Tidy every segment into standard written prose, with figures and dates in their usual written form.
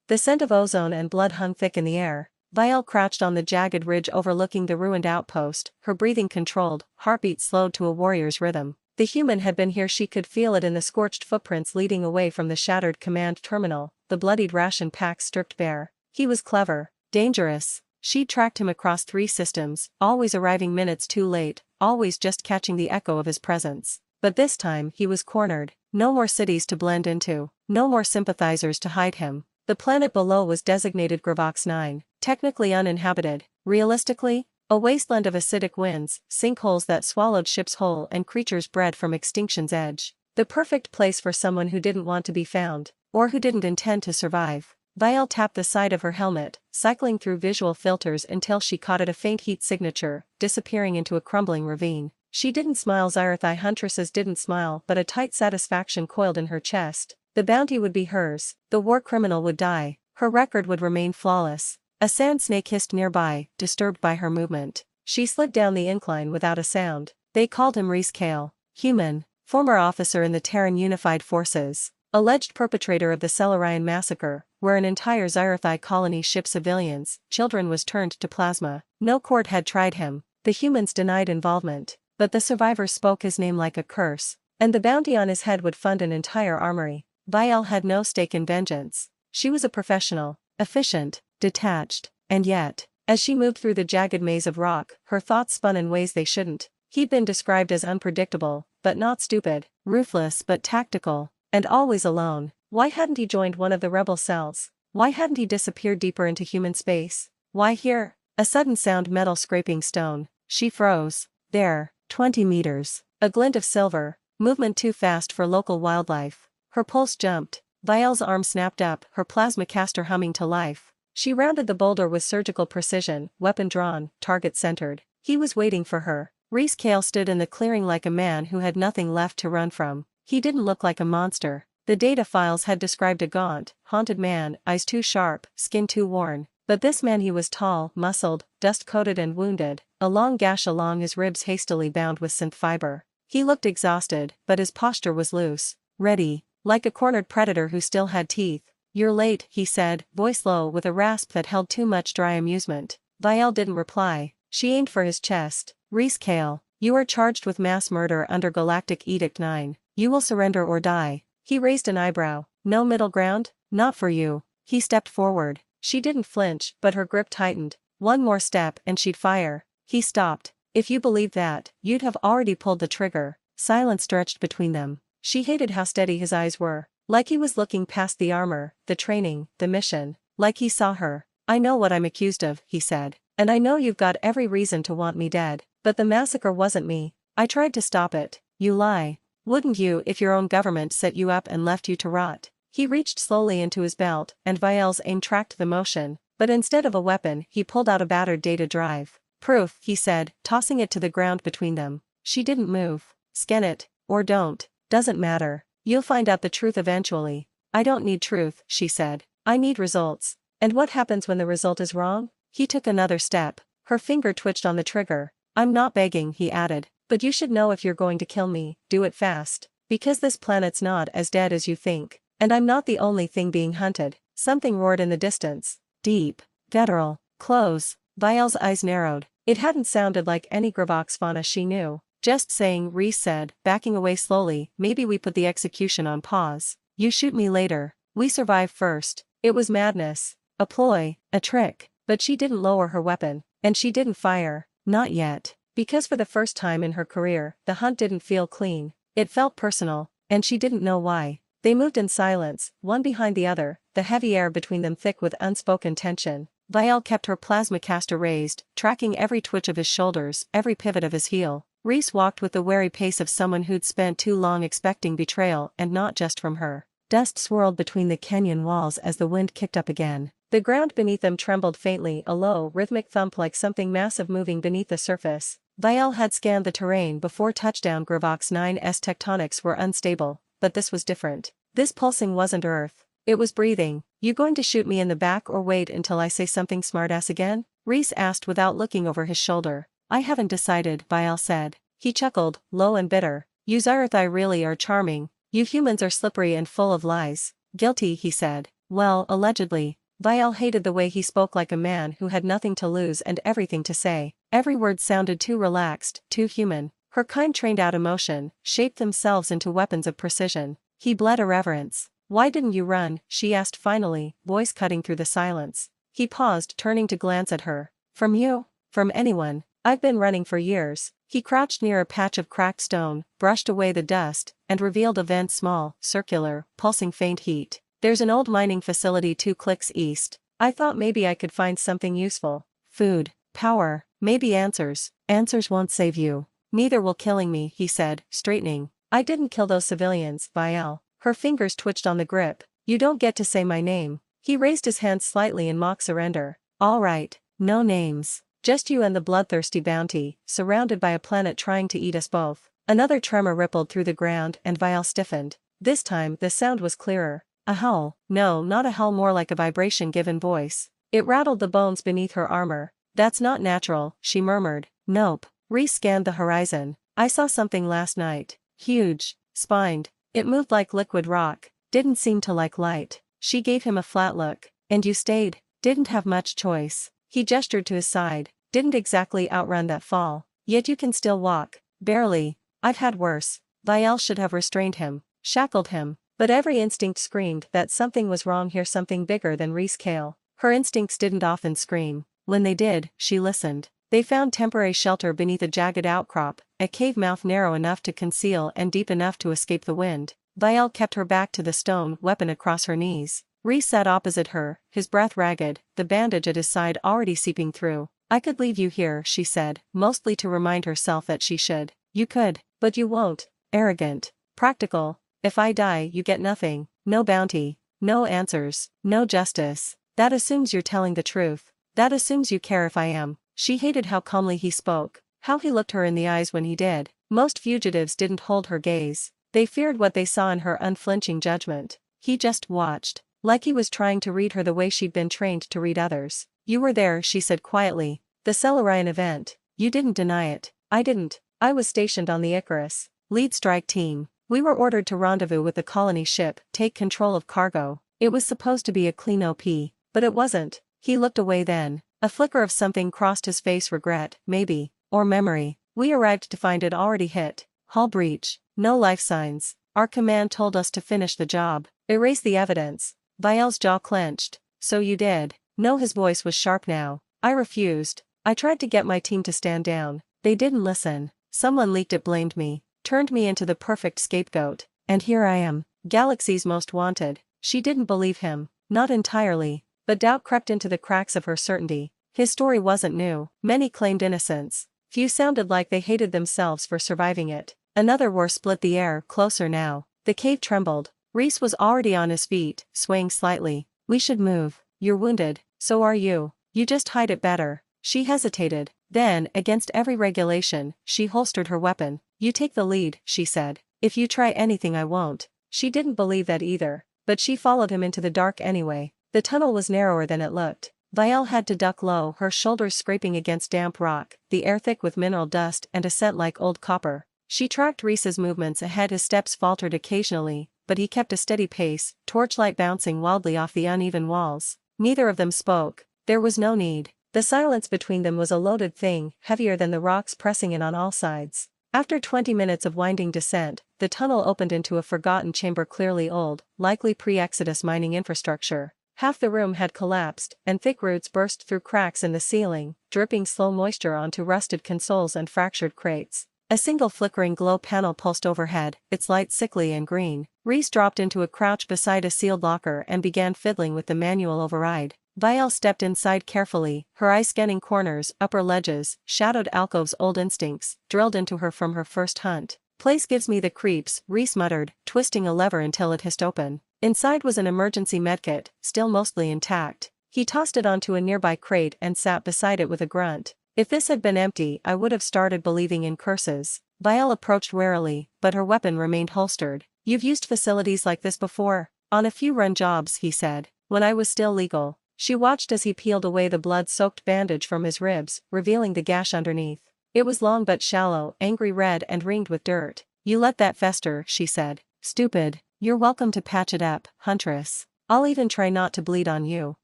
The scent of ozone and blood hung thick in the air. Vial crouched on the jagged ridge overlooking the ruined outpost, her breathing controlled, heartbeat slowed to a warrior's rhythm. The human had been here, she could feel it in the scorched footprints leading away from the shattered command terminal, the bloodied ration packs stripped bare. He was clever, dangerous. She'd tracked him across 3 systems, always arriving minutes too late, always just catching the echo of his presence. But this time he was cornered. No more cities to blend into, no more sympathizers to hide him. The planet below was designated Gravox 9, technically uninhabited, realistically, a wasteland of acidic winds, sinkholes that swallowed ships whole and creatures bred from extinction's edge. The perfect place for someone who didn't want to be found, or who didn't intend to survive. Vial tapped the side of her helmet, cycling through visual filters until she caught at a faint heat signature, disappearing into a crumbling ravine. She didn't smile. Zyrthi Huntresses didn't smile, but a tight satisfaction coiled in her chest. The bounty would be hers, the war criminal would die, her record would remain flawless. A sand snake hissed nearby, disturbed by her movement. She slid down the incline without a sound. They called him Reese Kale. Human, former officer in the Terran Unified Forces, alleged perpetrator of the Cellarian massacre, where an entire Zyrthi colony shipped civilians, children was turned to plasma. No court had tried him. The humans denied involvement. But the survivors spoke his name like a curse, and the bounty on his head would fund an entire armory. Vial had no stake in vengeance. She was a professional, efficient, detached, and yet, as she moved through the jagged maze of rock, her thoughts spun in ways they shouldn't. He'd been described as unpredictable, but not stupid, ruthless but tactical, and always alone. Why hadn't he joined one of the rebel cells? Why hadn't he disappeared deeper into human space? Why here? A sudden sound, metal scraping stone. She froze. There. 20 meters. A glint of silver, movement too fast for local wildlife. Her pulse jumped. Vial's arm snapped up, her plasma caster humming to life. She rounded the boulder with surgical precision, weapon drawn, target centered. He was waiting for her. Reese Kale stood in the clearing like a man who had nothing left to run from. He didn't look like a monster. The data files had described a gaunt, haunted man, eyes too sharp, skin too worn. But this man, he was tall, muscled, dust-coated and wounded, a long gash along his ribs hastily bound with synth fiber. He looked exhausted, but his posture was loose, ready, like a cornered predator who still had teeth. "You're late," he said, voice low with a rasp that held too much dry amusement. Vial didn't reply. She aimed for his chest. "Reese Kale, you are charged with mass murder under Galactic Edict 9. You will surrender or die." He raised an eyebrow. "No middle ground? Not for you." He stepped forward. She didn't flinch, but her grip tightened. One more step and she'd fire. He stopped. "If you believed that, you'd have already pulled the trigger." Silence stretched between them. She hated how steady his eyes were. Like he was looking past the armor, the training, the mission. Like he saw her. "I know what I'm accused of," he said. "And I know you've got every reason to want me dead. But the massacre wasn't me. I tried to stop it." "You lie. Wouldn't you if your own government set you up and left you to rot?" He reached slowly into his belt, and Vial's aim tracked the motion, but instead of a weapon, he pulled out a battered data drive. "Proof," he said, tossing it to the ground between them. She didn't move. "Scan it. Or don't. Doesn't matter. You'll find out the truth eventually." "I don't need truth," she said. "I need results." "And what happens when the result is wrong?" He took another step. Her finger twitched on the trigger. "I'm not begging," he added. "But you should know if you're going to kill me, do it fast. Because this planet's not as dead as you think. And I'm not the only thing being hunted." Something roared in the distance. Deep. Guttural. Close. Vial's eyes narrowed. It hadn't sounded like any Gravox fauna she knew. "Just saying," Reese said, backing away slowly. "Maybe we put the execution on pause. You shoot me later. We survive first." It was madness. A ploy. A trick. But she didn't lower her weapon. And she didn't fire. Not yet. Because for the first time in her career, the hunt didn't feel clean. It felt personal. And she didn't know why. They moved in silence, one behind the other, the heavy air between them thick with unspoken tension. Vial kept her plasma caster raised, tracking every twitch of his shoulders, every pivot of his heel. Reese walked with the wary pace of someone who'd spent too long expecting betrayal, and not just from her. Dust swirled between the canyon walls as the wind kicked up again. The ground beneath them trembled faintly, a low, rhythmic thump like something massive moving beneath the surface. Vial had scanned the terrain before touchdown. Gravox 9's tectonics were unstable. But this was different. This pulsing wasn't Earth. It was breathing. "You going to shoot me in the back or wait until I say something smartass again?" Reese asked without looking over his shoulder. "I haven't decided," Vial said. He chuckled, low and bitter. "You Zyrthi really are charming. You humans are slippery and full of lies." "Guilty," he said. Well, allegedly. Vial hated the way he spoke like a man who had nothing to lose and everything to say. Every word sounded too relaxed, too human. Her kind trained-out emotion shaped themselves into weapons of precision. He bled irreverence. "Why didn't you run?" she asked finally, voice cutting through the silence. He paused, turning to glance at her. "From you? From anyone? I've been running for years." He crouched near a patch of cracked stone, brushed away the dust, and revealed a vent, small, circular, pulsing faint heat. "There's an old mining facility 2 clicks east. I thought maybe I could find something useful. Food, power, maybe answers." "Answers won't save you. Neither will killing me," he said, straightening. "I didn't kill those civilians, Vial." Her fingers twitched on the grip. "You don't get to say my name." He raised his hand slightly in mock surrender. "All right, no names. Just you and the bloodthirsty bounty, surrounded by a planet trying to eat us both." Another tremor rippled through the ground and Vial stiffened. This time the sound was clearer. A howl. No, not a howl, more like a vibration-given voice. It rattled the bones beneath her armor. "That's not natural," she murmured. "Nope." Reese scanned the horizon. "I saw something last night. Huge. Spined. It moved like liquid rock. Didn't seem to like light." She gave him a flat look. "And you stayed?" "Didn't have much choice." He gestured to his side. "Didn't exactly outrun that fall. Yet you can still walk." "Barely. I've had worse." Vial should have restrained him, shackled him. But every instinct screamed that something was wrong here, something bigger than Reese Kale. Her instincts didn't often scream. When they did, she listened. They found temporary shelter beneath a jagged outcrop, a cave mouth narrow enough to conceal and deep enough to escape the wind. Vial kept her back to the stone, weapon across her knees. Reese sat opposite her, his breath ragged, the bandage at his side already seeping through. "I could leave you here," she said, mostly to remind herself that she should. "You could, but you won't." Arrogant. Practical. "If I die, you get nothing. No bounty. No answers. No justice. That assumes you're telling the truth. That assumes you care if I am." She hated how calmly he spoke, how he looked her in the eyes when he did. Most fugitives didn't hold her gaze. They feared what they saw in her unflinching judgment. He just watched, like he was trying to read her the way she'd been trained to read others. "You were there," she said quietly. "The Cellarian event. You didn't deny it." "I didn't. I was stationed on the Icarus. Lead strike team. We were ordered to rendezvous with the colony ship, take control of cargo. It was supposed to be a clean OP, but it wasn't." He looked away then. A flicker of something crossed his face, regret, maybe, or memory. "We arrived to find it already hit. Hull breach. No life signs. Our command told us to finish the job. Erase the evidence." Vial's jaw clenched. "So you did." No, his voice was sharp now. "I refused. I tried to get my team to stand down. They didn't listen. Someone leaked it, blamed me, turned me into the perfect scapegoat. And here I am, Galaxy's most wanted." She didn't believe him. Not entirely. But doubt crept into the cracks of her certainty. His story wasn't new. Many claimed innocence. Few sounded like they hated themselves for surviving it. Another war split the air, closer now. The cave trembled. Reese was already on his feet, swaying slightly. "We should move. You're wounded. So are you. You just hide it better." She hesitated. Then, against every regulation, she holstered her weapon. "You take the lead," she said. "If you try anything, I won't." She didn't believe that either. But she followed him into the dark anyway. The tunnel was narrower than it looked. Vial had to duck low, her shoulders scraping against damp rock, the air thick with mineral dust and a scent like old copper. She tracked Reese's movements ahead. His steps faltered occasionally, but he kept a steady pace, torchlight bouncing wildly off the uneven walls. Neither of them spoke. There was no need. The silence between them was a loaded thing, heavier than the rocks pressing in on all sides. After 20 minutes of winding descent, the tunnel opened into a forgotten chamber, clearly old, likely pre-Exodus mining infrastructure. Half the room had collapsed, and thick roots burst through cracks in the ceiling, dripping slow moisture onto rusted consoles and fractured crates. A single flickering glow panel pulsed overhead, its light sickly and green. Reese dropped into a crouch beside a sealed locker and began fiddling with the manual override. Vial stepped inside carefully, her eyes scanning corners, upper ledges, shadowed alcoves. Old instincts, drilled into her from her first hunt. "Place gives me the creeps," Reese muttered, twisting a lever until it hissed open. Inside was an emergency medkit, still mostly intact. He tossed it onto a nearby crate and sat beside it with a grunt. "If this had been empty, I would have started believing in curses." Vial approached warily, but her weapon remained holstered. "You've used facilities like this before?" "On a few run jobs," he said, "when I was still legal." She watched as he peeled away the blood-soaked bandage from his ribs, revealing the gash underneath. It was long but shallow, angry red and ringed with dirt. "You let that fester," she said. "Stupid. You're welcome to patch it up, Huntress." I'll even try not to bleed on you.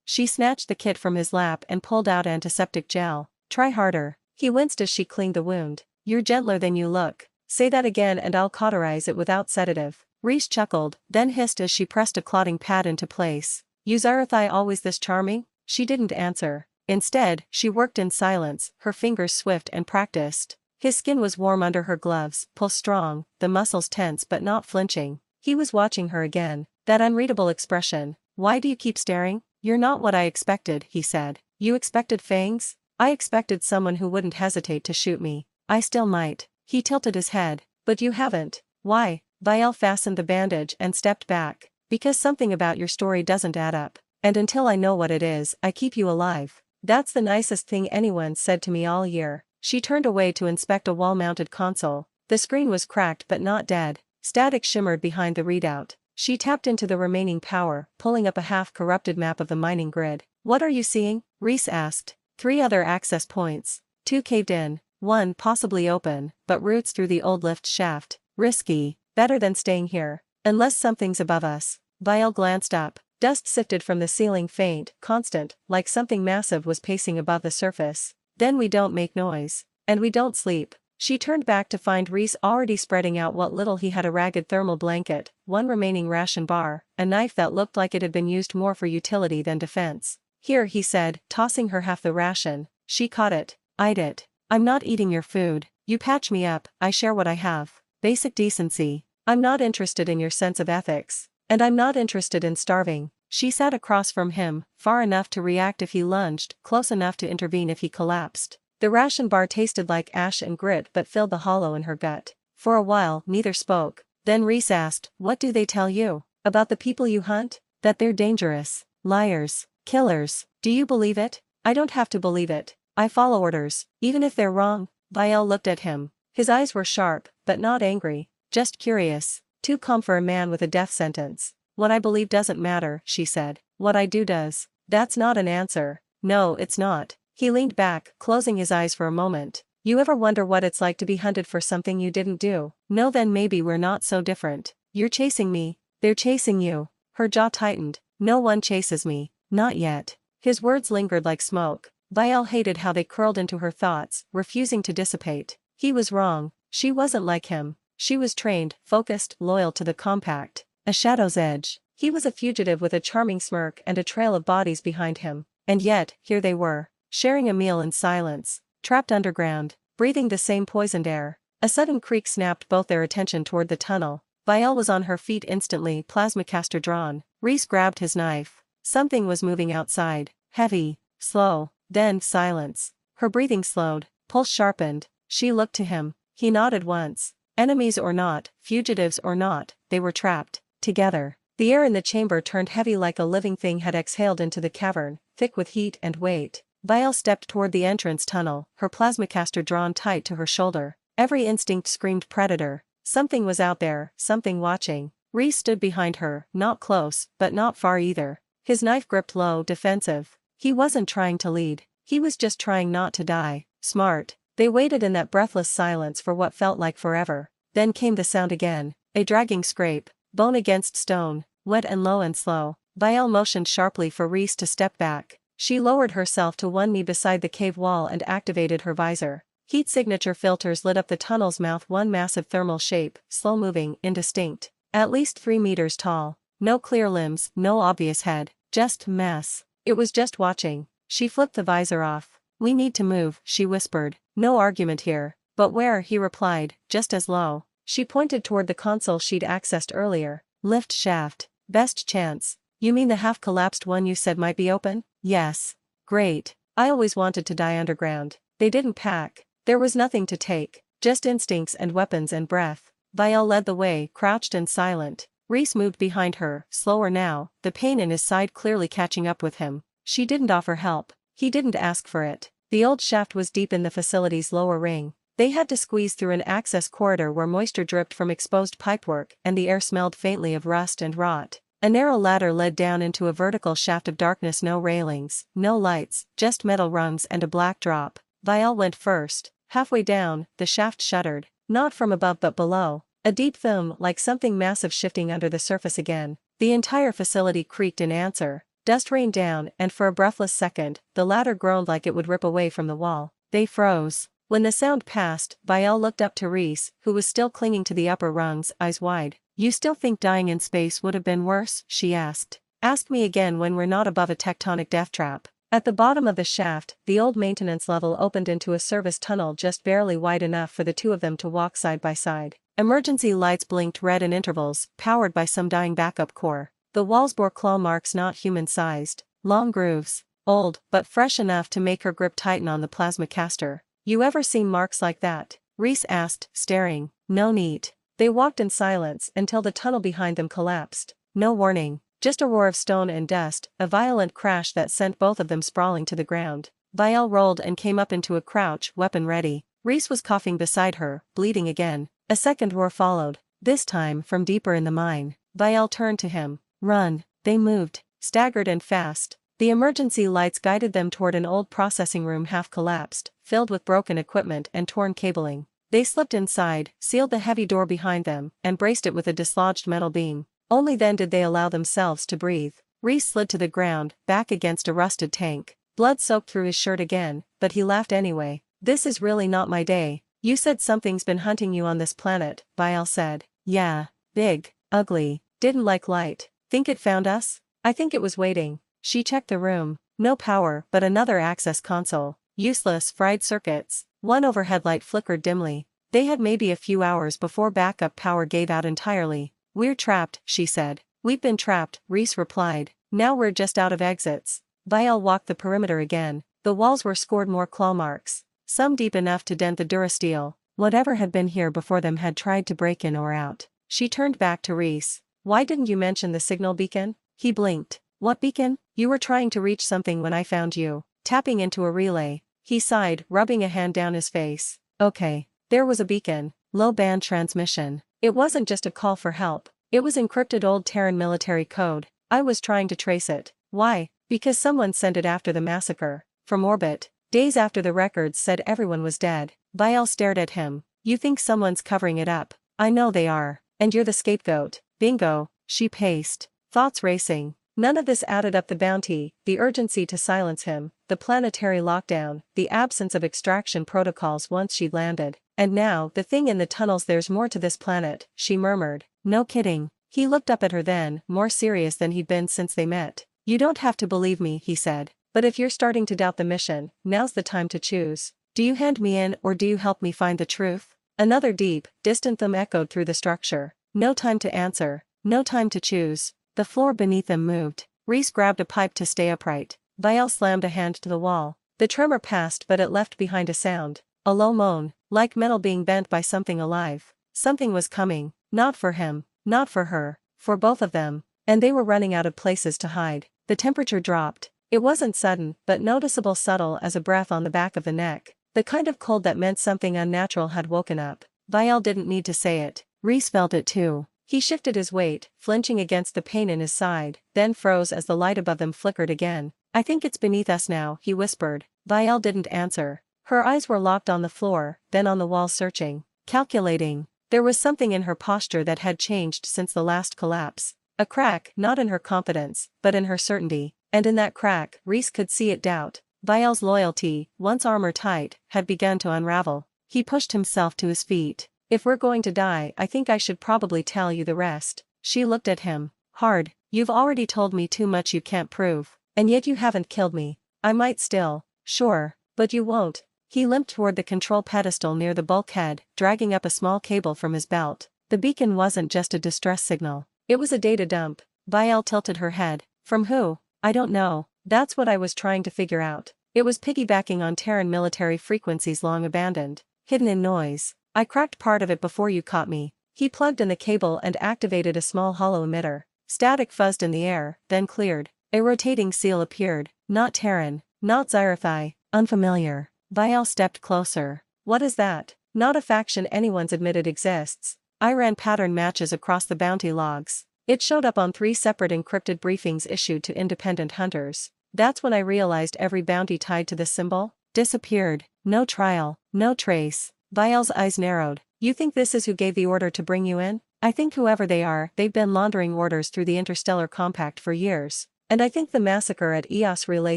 She snatched the kit from his lap and pulled out antiseptic gel. Try harder. He winced as she cleaned the wound. You're gentler than you look. Say that again and I'll cauterize it without sedative. Reese chuckled, then hissed as she pressed a clotting pad into place. You Zarathai always this charming? She didn't answer. Instead, she worked in silence, her fingers swift and practiced. His skin was warm under her gloves, pulse strong, the muscles tense but not flinching. He was watching her again, that unreadable expression. Why do you keep staring? You're not what I expected, he said. You expected fangs? I expected someone who wouldn't hesitate to shoot me. I still might. He tilted his head. But you haven't. Why? Vial fastened the bandage and stepped back. Because something about your story doesn't add up. And until I know what it is, I keep you alive. That's the nicest thing anyone's said to me all year. She turned away to inspect a wall-mounted console. The screen was cracked but not dead. Static shimmered behind the readout. She tapped into the remaining power, pulling up a half-corrupted map of the mining grid. What are you seeing? Reese asked. 3 other access points. 2 caved in, 1 possibly open, but routes through the old lift shaft. Risky. Better than staying here. Unless something's above us. Vial glanced up. Dust sifted from the ceiling faint, constant, like something massive was pacing above the surface. Then we don't make noise. And we don't sleep. She turned back to find Reese already spreading out what little he had: a ragged thermal blanket, 1 remaining ration bar, a knife that looked like it had been used more for utility than defense. Here, he said, tossing her half the ration. She caught it, eyed it. I'm not eating your food. You patch me up, I share what I have. Basic decency. I'm not interested in your sense of ethics. And I'm not interested in starving. She sat across from him, far enough to react if he lunged, close enough to intervene if he collapsed. The ration bar tasted like ash and grit but filled the hollow in her gut. For a while, neither spoke. Then Reese asked, what do they tell you? About the people you hunt? That they're dangerous. Liars. Killers. Do you believe it? I don't have to believe it. I follow orders, even if they're wrong. Vial looked at him. His eyes were sharp, but not angry. Just curious. Too calm for a man with a death sentence. What I believe doesn't matter, she said. What I do does. That's not an answer. No, it's not. He leaned back, closing his eyes for a moment. You ever wonder what it's like to be hunted for something you didn't do? No, then maybe we're not so different. You're chasing me. They're chasing you. Her jaw tightened. No one chases me. Not yet. His words lingered like smoke. Vial hated how they curled into her thoughts, refusing to dissipate. He was wrong. She wasn't like him. She was trained, focused, loyal to the compact. A shadow's edge. He was a fugitive with a charming smirk and a trail of bodies behind him. And yet, here they were, sharing a meal in silence, trapped underground, breathing the same poisoned air. A sudden creak snapped both their attention toward the tunnel. Vial was on her feet instantly, plasmacaster drawn. Reese grabbed his knife. Something was moving outside. Heavy, slow, then silence. Her breathing slowed, pulse sharpened. She looked to him. He nodded once. Enemies or not, fugitives or not, they were trapped. Together. The air in the chamber turned heavy, like a living thing had exhaled into the cavern, thick with heat and weight. Vial stepped toward the entrance tunnel, her plasmacaster drawn tight to her shoulder. Every instinct screamed predator. Something was out there, something watching. Reese stood behind her, not close, but not far either. His knife gripped low, defensive. He wasn't trying to lead. He was just trying not to die. Smart. They waited in that breathless silence for what felt like forever. Then came the sound again. A dragging scrape. Bone against stone. Wet and low and slow. Vial motioned sharply for Reese to step back. She lowered herself to one knee beside the cave wall and activated her visor. Heat signature filters lit up the tunnel's mouth, one massive thermal shape, slow-moving, indistinct. At least 3 meters tall. No clear limbs, no obvious head. Just mass. It was just watching. She flipped the visor off. We need to move, she whispered. No argument here. But where? He replied, just as low. She pointed toward the console she'd accessed earlier. Lift shaft. Best chance. You mean the half-collapsed one you said might be open? Yes. Great. I always wanted to die underground. They didn't pack. There was nothing to take. Just instincts and weapons and breath. Vial led the way, crouched and silent. Reese moved behind her, slower now, the pain in his side clearly catching up with him. She didn't offer help. He didn't ask for it. The old shaft was deep in the facility's lower ring. They had to squeeze through an access corridor where moisture dripped from exposed pipework and the air smelled faintly of rust and rot. A narrow ladder led down into a vertical shaft of darkness, no railings, no lights, just metal rungs and a black drop. Vial went first. Halfway down, the shaft shuddered, not from above but below. A deep thum, like something massive shifting under the surface again. The entire facility creaked in answer. Dust rained down, and for a breathless second, the ladder groaned like it would rip away from the wall. They froze. When the sound passed, Bael looked up to Reese, who was still clinging to the upper rungs, eyes wide. "You still think dying in space would have been worse?" she asked. "Ask me again when we're not above a tectonic death trap." At the bottom of the shaft, the old maintenance level opened into a service tunnel just barely wide enough for the two of them to walk side by side. Emergency lights blinked red in intervals, powered by some dying backup core. The walls bore claw marks not human-sized, long grooves, old but fresh enough to make her grip tighten on the plasma caster. "You ever seen marks like that?" Reese asked, staring. "No need." They walked in silence until the tunnel behind them collapsed. No warning, just a roar of stone and dust, a violent crash that sent both of them sprawling to the ground. Bael rolled and came up into a crouch, weapon ready. Reese was coughing beside her, bleeding again. A second roar followed, this time from deeper in the mine. Bael turned to him. "Run." They moved, staggered and fast. The emergency lights guided them toward an old processing room half collapsed, filled with broken equipment and torn cabling. They slipped inside, sealed the heavy door behind them, and braced it with a dislodged metal beam. Only then did they allow themselves to breathe. Reese slid to the ground, back against a rusted tank. Blood soaked through his shirt again, but he laughed anyway. "This is really not my day." "You said something's been hunting you on this planet," Bael said. "Yeah. Big. Ugly. Didn't like light. Think it found us?" "I think it was waiting." She checked the room. No power, but another access console. Useless, fried circuits. One overhead light flickered dimly. They had maybe a few hours before backup power gave out entirely. "We're trapped," she said. "We've been trapped," Reese replied. "Now we're just out of exits." Bael walked the perimeter again. The walls were scored more claw marks, some deep enough to dent the durasteel. Whatever had been here before them had tried to break in or out. She turned back to Reese. "Why didn't you mention the signal beacon?" He blinked. "What beacon?" "You were trying to reach something when I found you." Tapping into a relay. He sighed, rubbing a hand down his face. "Okay. There was a beacon. Low-band transmission. It wasn't just a call for help. It was encrypted old Terran military code. I was trying to trace it." "Why?" "Because someone sent it after the massacre. From orbit. Days after the records said everyone was dead." Bael stared at him. "You think someone's covering it up?" "I know they are. And you're the scapegoat." "Bingo." She paced. Thoughts racing. None of this added up: the bounty, the urgency to silence him, the planetary lockdown, the absence of extraction protocols once she'd landed. "And now, the thing in the tunnels. There's more to this planet," she murmured. "No kidding." He looked up at her then, more serious than he'd been since they met. "You don't have to believe me," he said. "But if you're starting to doubt the mission, now's the time to choose. Do you hand me in or do you help me find the truth?" Another deep, distant thump echoed through the structure. No time to answer. No time to choose. The floor beneath them moved. Reese grabbed a pipe to stay upright. Bael slammed a hand to the wall. The tremor passed, but it left behind a sound. A low moan, like metal being bent by something alive. Something was coming. Not for him. Not for her. For both of them. And they were running out of places to hide. The temperature dropped. It wasn't sudden, but noticeable, subtle as a breath on the back of the neck. The kind of cold that meant something unnatural had woken up. Bael didn't need to say it. Reese felt it too. He shifted his weight, flinching against the pain in his side, then froze as the light above them flickered again. "I think it's beneath us now," he whispered. Bael didn't answer. Her eyes were locked on the floor, then on the wall, searching, calculating. There was something in her posture that had changed since the last collapse. A crack, not in her confidence, but in her certainty. And in that crack, Reese could see it: doubt. Bael's loyalty, once armor tight, had begun to unravel. He pushed himself to his feet. "If we're going to die, I think I should probably tell you the rest." She looked at him. Hard. "You've already told me too much you can't prove. And yet you haven't killed me." "I might still." "Sure. But you won't." He limped toward the control pedestal near the bulkhead, dragging up a small cable from his belt. The beacon wasn't just a distress signal. It was a data dump. Bael tilted her head. "From who?" "I don't know. That's what I was trying to figure out." It was piggybacking on Terran military frequencies long abandoned, hidden in noise. "I cracked part of it before you caught me." He plugged in the cable and activated a small hollow emitter. Static fuzzed in the air, then cleared. A rotating seal appeared. Not Terran, not Xyrothi, unfamiliar. Bael stepped closer. "What is that?" "Not a faction anyone's admitted exists." I ran pattern matches across the bounty logs. It showed up on 3 separate encrypted briefings issued to independent hunters. That's when I realized every bounty tied to this symbol disappeared. No trial, no trace. Bael's eyes narrowed. "You think this is who gave the order to bring you in?" I think whoever they are, they've been laundering orders through the Interstellar Compact for years. And I think the massacre at EOS Relay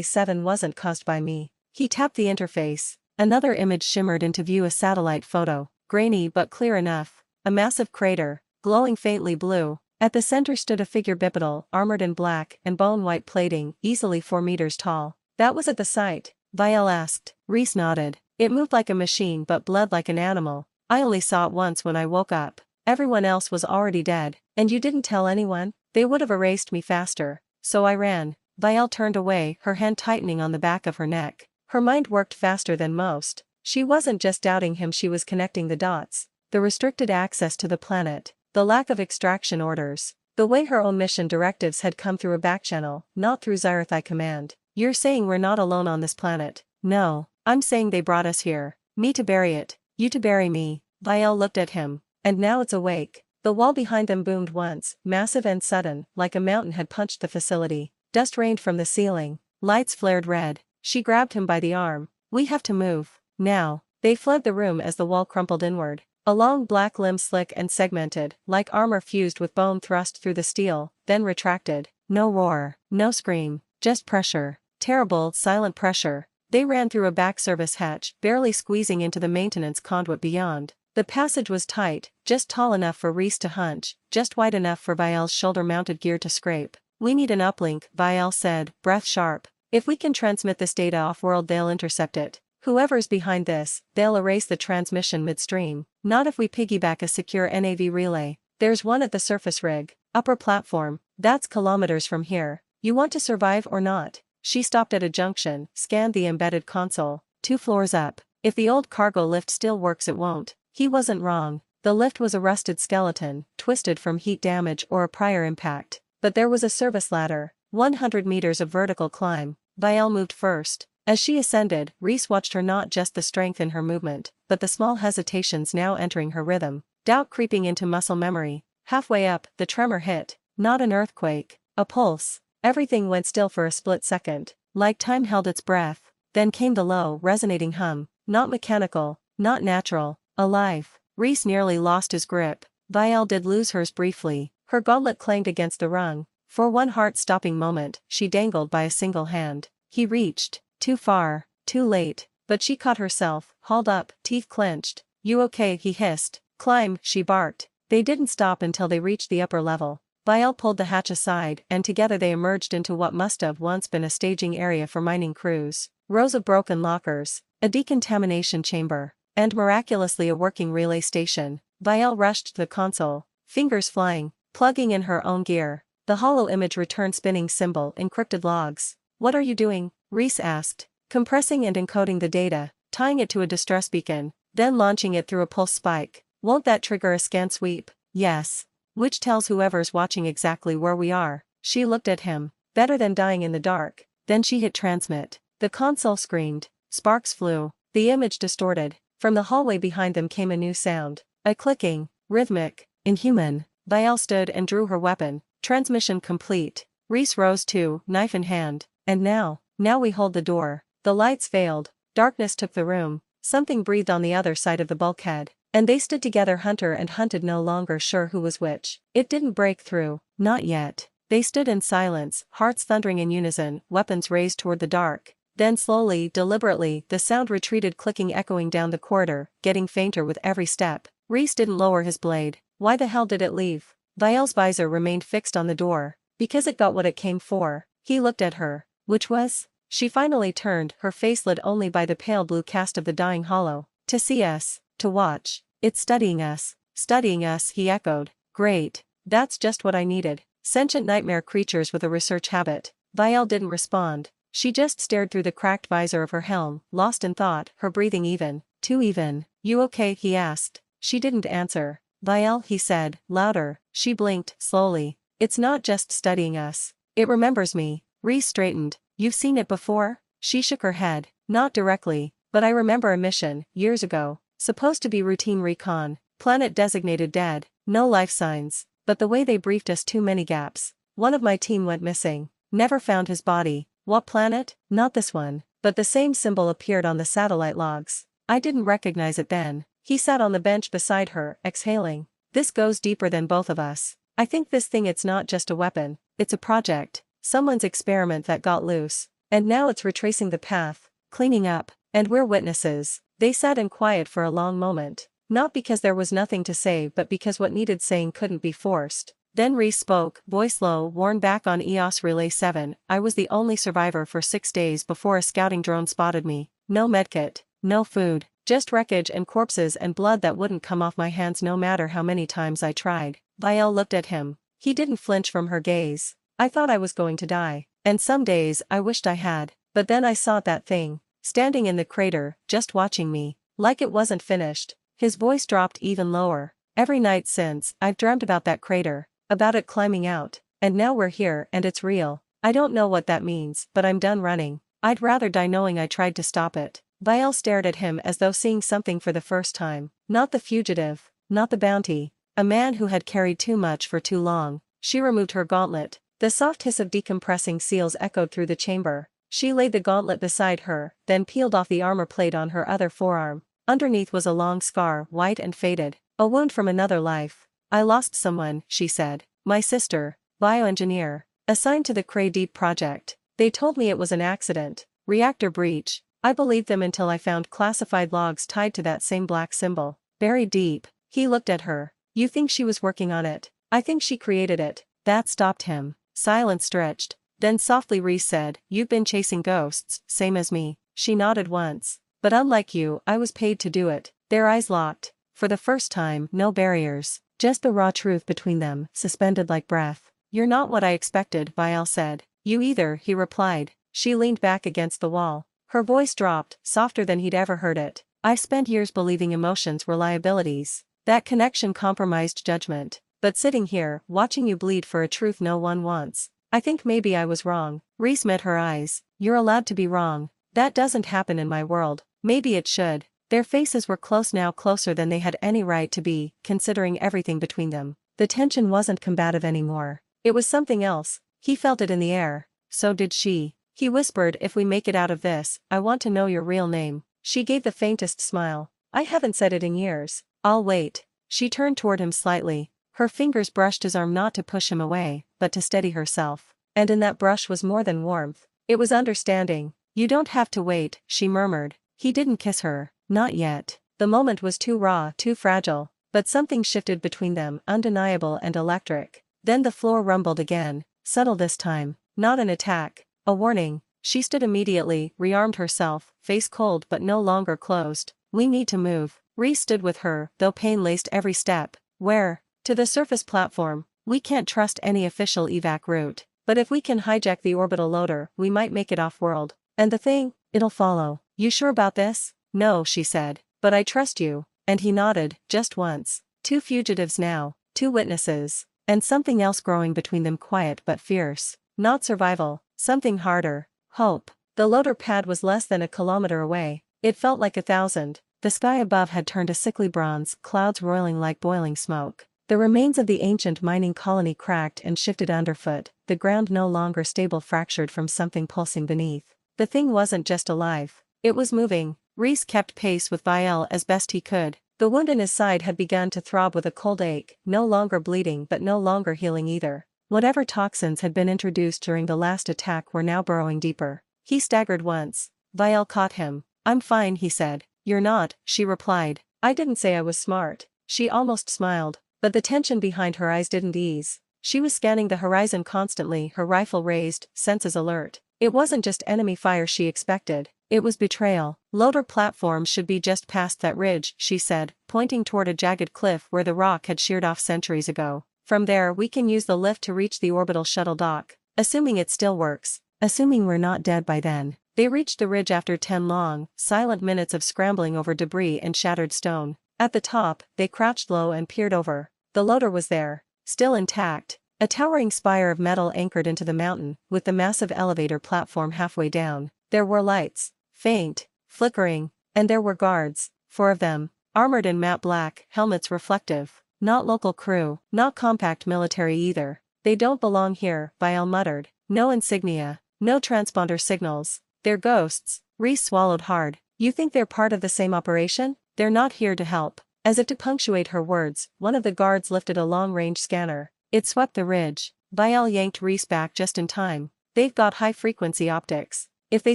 7 wasn't caused by me. He tapped the interface. Another image shimmered into view, a satellite photo, grainy but clear enough. A massive crater, glowing faintly blue. At the center stood a figure bipedal, armored in black and bone-white plating, easily 4 meters tall. That was at the site? Vial asked. Reese nodded. It moved like a machine but bled like an animal. I only saw it once when I woke up. Everyone else was already dead. And you didn't tell anyone? They would have erased me faster. So I ran. Vial turned away, her hand tightening on the back of her neck. Her mind worked faster than most. She wasn't just doubting him, she was connecting the dots. The restricted access to the planet. The lack of extraction orders. The way her own mission directives had come through a backchannel, not through Xyrathai command. You're saying we're not alone on this planet? No. I'm saying they brought us here. Me to bury it. You to bury me. Vial looked at him. And now it's awake. The wall behind them boomed once, massive and sudden, like a mountain had punched the facility. Dust rained from the ceiling. Lights flared red. She grabbed him by the arm. We have to move. Now. They fled the room as the wall crumpled inward. A long black limb, slick and segmented, like armor fused with bone, thrust through the steel, then retracted. No roar. No scream. Just pressure. Terrible, silent pressure. They ran through a back service hatch, barely squeezing into the maintenance conduit beyond. The passage was tight, just tall enough for Reese to hunch, just wide enough for Vial's shoulder-mounted gear to scrape. We need an uplink, Vial said, breath sharp. If we can transmit this data off-world, they'll intercept it. Whoever's behind this, they'll erase the transmission midstream. Not if we piggyback a secure NAV relay. There's one at the surface rig, upper platform. That's kilometers from here. You want to survive or not? She stopped at a junction, scanned the embedded console. 2 floors up. If the old cargo lift still works, it won't. He wasn't wrong. The lift was a rusted skeleton, twisted from heat damage or a prior impact. But there was a service ladder, 100 meters of vertical climb. Vial moved first. As she ascended, Reese watched her, not just the strength in her movement, but the small hesitations now entering her rhythm. Doubt creeping into muscle memory. Halfway up, the tremor hit. Not an earthquake. A pulse. Everything went still for a split second, like time held its breath. Then came the low, resonating hum. Not mechanical, not natural. Alive. Reese nearly lost his grip. Vial did lose hers briefly. Her gauntlet clanged against the rung. For one heart-stopping moment, she dangled by a single hand. He reached. Too far. Too late. But she caught herself, hauled up, teeth clenched. You okay? He hissed. Climb, she barked. They didn't stop until they reached the upper level. Vial pulled the hatch aside, and together they emerged into what must have once been a staging area for mining crews. Rows of broken lockers. A decontamination chamber. And miraculously a working relay station. Vial rushed to the console, fingers flying, plugging in her own gear. The hollow image returned, spinning symbol, encrypted logs. What are you doing? Reese asked. Compressing and encoding the data, tying it to a distress beacon, then launching it through a pulse spike. Won't that trigger a scan sweep? Yes. Which tells whoever's watching exactly where we are. She looked at him. Better than dying in the dark. Then she hit transmit. The console screamed. Sparks flew. The image distorted. From the hallway behind them came a new sound. A clicking, rhythmic, inhuman. Vial stood and drew her weapon. Transmission complete. Reese rose too, knife in hand. And now we hold the door. The lights failed. Darkness took the room. Something breathed on the other side of the bulkhead. And they stood together, hunter and hunted, no longer sure who was which. It didn't break through. Not yet. They stood in silence, hearts thundering in unison, weapons raised toward the dark. Then slowly, deliberately, the sound retreated, clicking, echoing down the corridor, getting fainter with every step. Reese didn't lower his blade. Why the hell did it leave? Vial's visor remained fixed on the door. Because it got what it came for. He looked at her. Which was? She finally turned, her face lit only by the pale blue cast of the dying hollow. To see us. To watch. It's studying us. Studying us, he echoed. Great. That's just what I needed. Sentient nightmare creatures with a research habit. Vial didn't respond. She just stared through the cracked visor of her helm, lost in thought, her breathing even. Too even. You okay? He asked. She didn't answer. Vial, he said, louder. She blinked, slowly. It's not just studying us. It remembers me. Reese straightened. You've seen it before? She shook her head. Not directly, but I remember a mission, years ago. Supposed to be routine recon. Planet designated dead. No life signs. But the way they briefed us, too many gaps. One of my team went missing. Never found his body. What planet? Not this one. But the same symbol appeared on the satellite logs. I didn't recognize it then. He sat on the bench beside her, exhaling. This goes deeper than both of us. I think this thing it's not just a weapon, it's a project, someone's experiment that got loose. And now it's retracing the path, cleaning up, and we're witnesses. They sat in quiet for a long moment, not because there was nothing to say but because what needed saying couldn't be forced. Then Reese spoke, voice low, worn back on EOS Relay 7. I was the only survivor for 6 days before a scouting drone spotted me. No medkit, no food, just wreckage and corpses and blood that wouldn't come off my hands no matter how many times I tried. Vial looked at him. He didn't flinch from her gaze. I thought I was going to die. And some days I wished I had. But then I saw that thing, standing in the crater, just watching me, like it wasn't finished. His voice dropped even lower. Every night since, I've dreamt about that crater, about it climbing out, and now we're here and it's real. I don't know what that means, but I'm done running. I'd rather die knowing I tried to stop it. Vial stared at him as though seeing something for the first time. Not the fugitive, not the bounty, a man who had carried too much for too long. She removed her gauntlet. The soft hiss of decompressing seals echoed through the chamber. She laid the gauntlet beside her, then peeled off the armor plate on her other forearm. Underneath was a long scar, white and faded, a wound from another life. I lost someone, she said. My sister, bioengineer, assigned to the Cray Deep project. They told me it was an accident, reactor breach. I believed them until I found classified logs tied to that same black symbol, buried deep. He looked at her. You think she was working on it? I think she created it. That stopped him. Silence stretched. Then softly Reese said, You've been chasing ghosts, same as me. She nodded once. But unlike you, I was paid to do it. Their eyes locked. For the first time, no barriers. Just the raw truth between them, suspended like breath. You're not what I expected, Vial said. You either, he replied. She leaned back against the wall. Her voice dropped, softer than he'd ever heard it. I spent years believing emotions were liabilities. That connection compromised judgment. But sitting here, watching you bleed for a truth no one wants, I think maybe I was wrong. Reese met her eyes. You're allowed to be wrong. That doesn't happen in my world. Maybe it should. Their faces were close now, closer than they had any right to be, considering everything between them. The tension wasn't combative anymore. It was something else. He felt it in the air. So did she. He whispered, If we make it out of this, I want to know your real name. She gave the faintest smile. I haven't said it in years. I'll wait. She turned toward him slightly. Her fingers brushed his arm, not to push him away, but to steady herself. And in that brush was more than warmth. It was understanding. You don't have to wait, she murmured. He didn't kiss her. Not yet. The moment was too raw, too fragile. But something shifted between them, undeniable and electric. Then the floor rumbled again, subtle this time. Not an attack. A warning. She stood immediately, rearmed herself, face cold but no longer closed. We need to move. Reese stood with her, though pain laced every step. Where? To the surface platform. We can't trust any official evac route. But if we can hijack the orbital loader, we might make it off-world. And the thing? It'll follow. You sure about this? No, she said. But I trust you. And he nodded, just once. 2 fugitives now, 2 witnesses. And something else growing between them, quiet but fierce. Not survival, something harder. Hope. The loader pad was less than a kilometer away. It felt like 1,000. The sky above had turned a sickly bronze, clouds roiling like boiling smoke. The remains of the ancient mining colony cracked and shifted underfoot, the ground no longer stable, fractured from something pulsing beneath. The thing wasn't just alive. It was moving. Reese kept pace with Vial as best he could. The wound in his side had begun to throb with a cold ache, no longer bleeding but no longer healing either. Whatever toxins had been introduced during the last attack were now burrowing deeper. He staggered once. Vial caught him. I'm fine, he said. You're not, she replied. I didn't say I was smart. She almost smiled. But the tension behind her eyes didn't ease. She was scanning the horizon constantly, her rifle raised, senses alert. It wasn't just enemy fire she expected. It was betrayal. Loader platform should be just past that ridge, she said, pointing toward a jagged cliff where the rock had sheared off centuries ago. From there we can use the lift to reach the orbital shuttle dock. Assuming it still works. Assuming we're not dead by then. They reached the ridge after 10 long, silent minutes of scrambling over debris and shattered stone. At the top, they crouched low and peered over. The loader was there, still intact, a towering spire of metal anchored into the mountain, with the massive elevator platform halfway down. There were lights, faint, flickering, and there were guards, 4 of them, armored in matte black, helmets reflective. Not local crew, not compact military either. They don't belong here, Vial muttered. No insignia, no transponder signals. They're ghosts. Reese swallowed hard. You think they're part of the same operation? They're not here to help. As if to punctuate her words, one of the guards lifted a long-range scanner. It swept the ridge. Vial yanked Reese back just in time. They've got high-frequency optics. If they